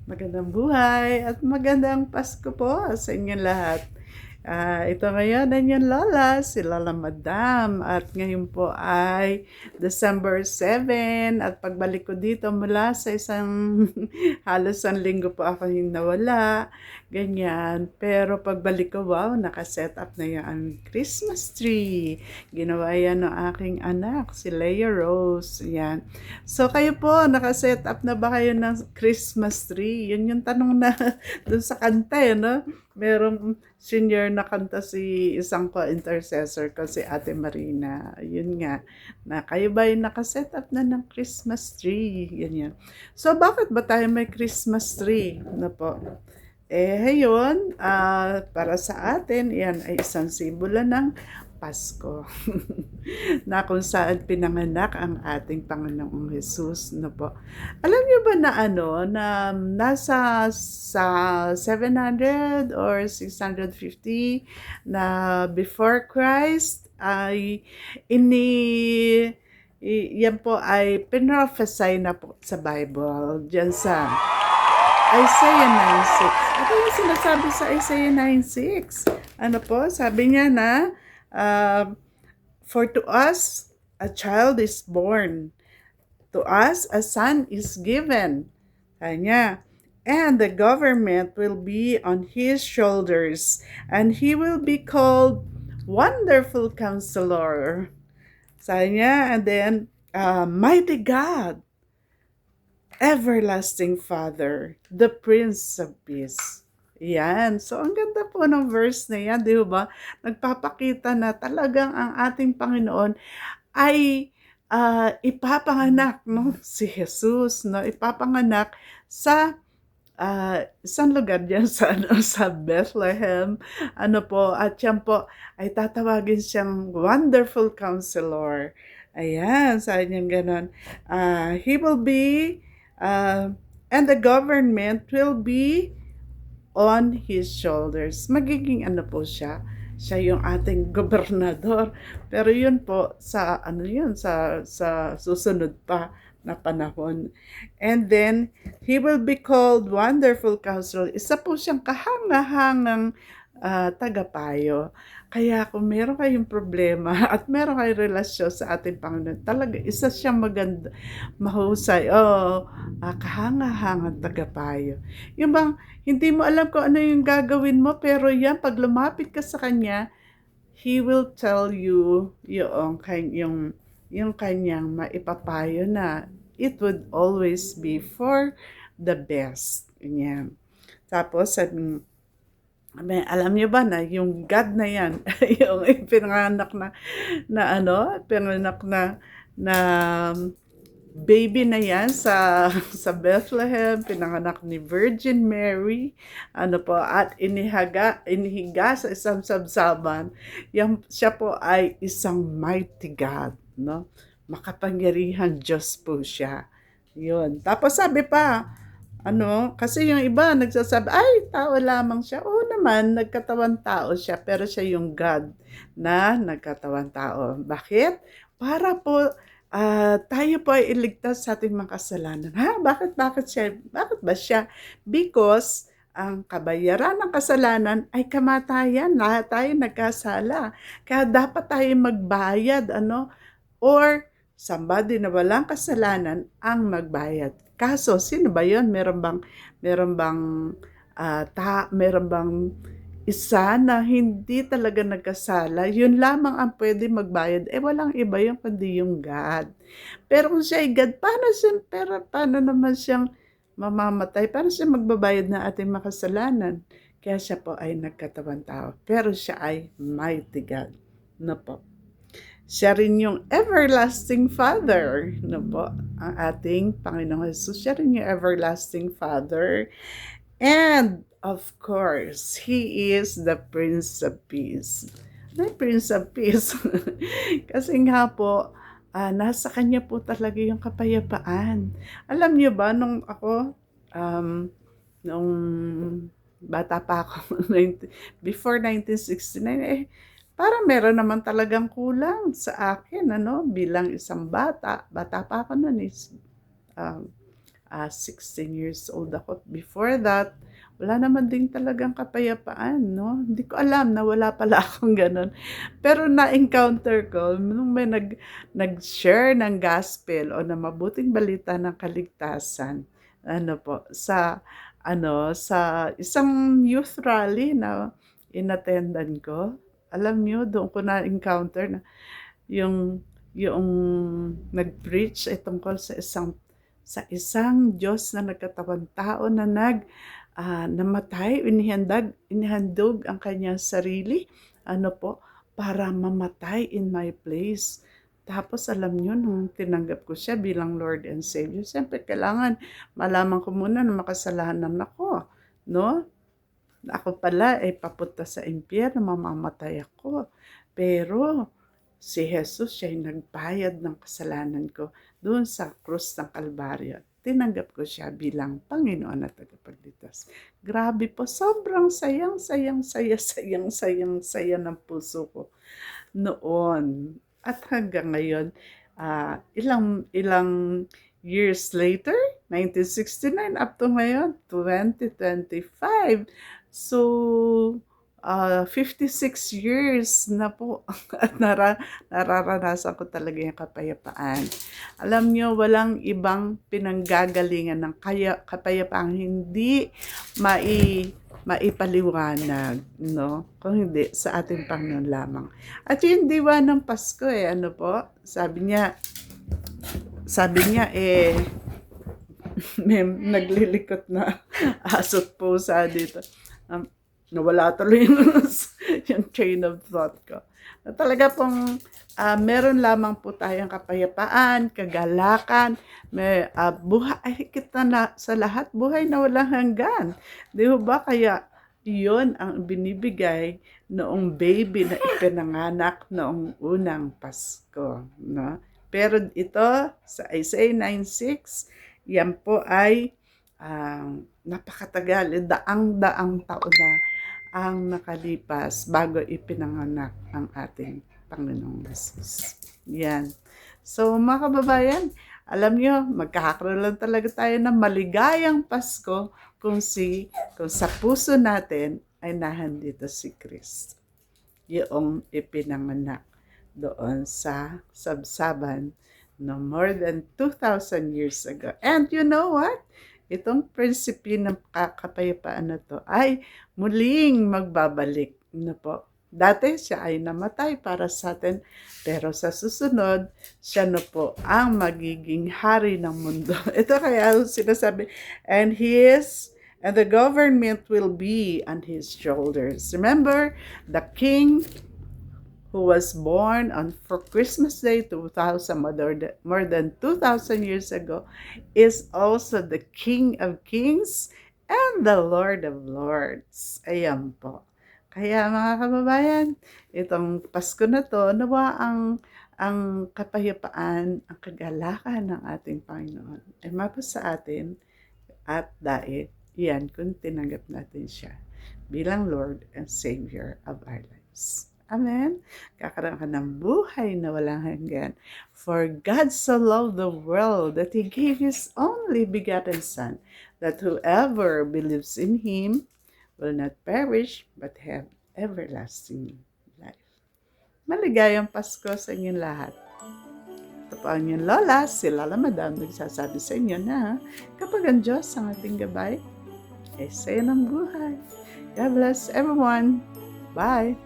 Magandang buhay at magandang Pasko po sa inyong lahat. Ito ngayon ang inyong lola, si Lola Madam. At ngayon po ay December 7. At pagbalik ko dito mula sa isang halos isang linggo po ako yung nawala. Ganyan. Pero pagbalik ko, wow, nakaset up na yung aming Christmas tree. Ginawa yan ng aking anak, si Leia Rose. Yan. So kayo po, nakaset up na ba kayo ng Christmas tree? Yun yung tanong na dun sa kanta no? Merong senior na kanta si isang co-intercessor ko, si Ate Marina. Yun nga, na kayo ba yung nakaset up na ng Christmas tree? Ganyan. So bakit ba tayo may Christmas tree? Na po. Ngayon, para sa atin, yan ay isang simbolo ng Pasko. Na kung saan pinanganak ang ating Panginoong Jesus, no po. Alam niyo ba na na nasa sa 700 or 650 na before Christ ay yan po ay pinrophesy na po sa Bible, diyan sa Isaiah 9:6. Ano yung sinasabi sa Isaiah 9:6? Ano po? Sabi niya na, for to us a child is born, to us a son is given. Kanya. And the government will be on his shoulders, and he will be called Wonderful Counselor. Kanya. And then, Mighty God, Everlasting Father, the Prince of Peace. Yan. So, ang ganda po ng verse na yan, di ba? Nagpapakita na talagang ang ating Panginoon ay ipapanganak, no? Si Jesus, no? Ipapanganak sa isang lugar diyan sa sa Bethlehem. Ano po, at yan po ay tatawagin siyang Wonderful Counselor. Ayan, sabi niya ganon. He will be, and the government will be on his shoulders. Magiging ano po siya, siya yung ating gobernador. Pero yun po sa sa susunod pa na panahon. And then he will be called Wonderful Counselor. Isa po siyang kahangahangang tagapayo. Kaya kung meron kayong problema at meron kayong relasyon sa ating Panginoon, talaga isa siyang maganda, mahusay, kahangahangang tagapayo. Yung bang hindi mo alam kung ano yung gagawin mo, pero yan, pag lumapit ka sa Kanya, He will tell you yung kanyang maipapayo na it would always be for the best. Ganyan. Tapos, alam niyo ba na yung God na yan, yung pinanganak pinanganak na baby na yan sa Bethlehem, pinanganak ni Virgin Mary, ano po, at inihiga sa isang sabsaban. Siya po ay isang mighty God, no? Makapangyarihang Diyos po siya. Yun. Tapos sabi pa, kasi yung iba nagsasabi, ay, tao lamang siya. Oo naman, nagkatawan tao siya, pero siya yung God na nagkatawan tao. Bakit? Para po tayo po ay iligtas sa ating mga kasalanan. Bakit ba siya? Because ang kabayaran ng kasalanan ay kamatayan. Lahat tayo nagkasala. Kaya dapat tayo magbayad, or somebody na walang kasalanan ang magbayad. Kaso, sino ba yun? Meron bang isa na hindi talaga nagkasala, yun lamang ang pwede magbayad. Walang iba yung kundi yung God. Pero kung siya ay God, paano naman siyang mamamatay? Paano siya magbabayad ng ating makasalanan? Kaya siya po ay nagkatawan tao. Pero siya ay mighty God. No po. Siya rin yung everlasting Father. No po. Ang ating Panginoong Jesus. Siya rin yung everlasting Father. And, of course, He is the Prince of Peace. May Prince of Peace. Kasi nga po, nasa Kanya po talaga yung kapayapaan. Alam niyo ba, nung bata pa ako, before 1969, parang meron naman talagang kulang sa akin, bilang isang bata. Bata pa ako noon, 16 years old ako. Before that, wala naman din talagang kapayapaan, no? Hindi ko alam na wala pala akong gano'n. Pero na-encounter ko nung may nag-share ng gospel o na mabuting balita ng kaligtasan, ano po, sa isang youth rally na inattendan ko. Alam niyo, doon ko na-encounter na yung yung nag-preach ay tungkol sa isang Diyos na nagkatawang tao na namatay, inihandog ang kanyang sarili, ano po, para mamatay in my place. Tapos alam niyo, nung tinanggap ko siya bilang Lord and Savior, siyempre kailangan malaman ko muna na makasalanan ako, no? Ako pala ay papunta sa impyerno, mamamatay ako. Pero si Jesus siya ay nagbayad ng kasalanan ko doon sa krus ng Kalbaryo. Tinanggap ko siya bilang Panginoon at tagapagligtas. Grabe po, sobrang sayang ng puso ko noon. At hanggang ngayon, ilang years later, 1969 up to ngayon, 2025. So, 56 years na po at nararanasan ko talaga yung kapayapaan. Alam nyo, walang ibang pinanggagalingan ng kapayapaan hindi maipaliwanag, no? Kung hindi sa ating Panginoon lamang. At yung diwa ng Pasko ano po, sabi niya may naglilikot na aso't pusa dito. Nawala tuloy yung train of thought ko. Na talaga pong meron lamang po tayong kapayapaan, kagalakan, may buhay kita na sa lahat, buhay na walang hanggan. Di ba? Kaya yun ang binibigay noong baby na ipinanganak noong unang Pasko. No? Pero ito, sa Isaiah 9:6, yan po ay napakatagal, daang-daang taon na ang nakalipas bago ipinanganak ang ating Panginoong Jesus. Yan. So mga kababayan, alam nyo, magkakaroon lang talaga tayo ng maligayang Pasko kung sa puso natin ay nahandito si Kristo. Yung ipinanganak doon sa sabsaban no more than 2,000 years ago. And you know what? Itong prinsipyo ng kapayapaan na to ay muling magbabalik na po. Dati siya ay namatay para sa atin, pero sa susunod, siya na po ang magiging hari ng mundo. Ito kaya sinasabi, and the government will be on his shoulders. Remember, the king who was born for Christmas Day more than 2,000 years ago is also the King of Kings and the Lord of Lords. Ayan po. Kaya mga kababayan, itong Pasko na to, nawa ang kapayapaan, ang kagalakan ng ating Panginoon ay mapa sa atin at dahil iyan kung tinanggap natin siya bilang Lord and Savior of our lives. Amen? Kakaroon ka ng buhay na walang hanggan. For God so loved the world that He gave His only begotten Son, that whoever believes in Him will not perish, but have everlasting life. Maligayang Pasko sa inyong lahat. Ito po ang inyong lola, si Lala Madam, nagsasabi sa inyo na kapag ang Diyos ang ating gabay, ay saya ng buhay. God bless everyone. Bye!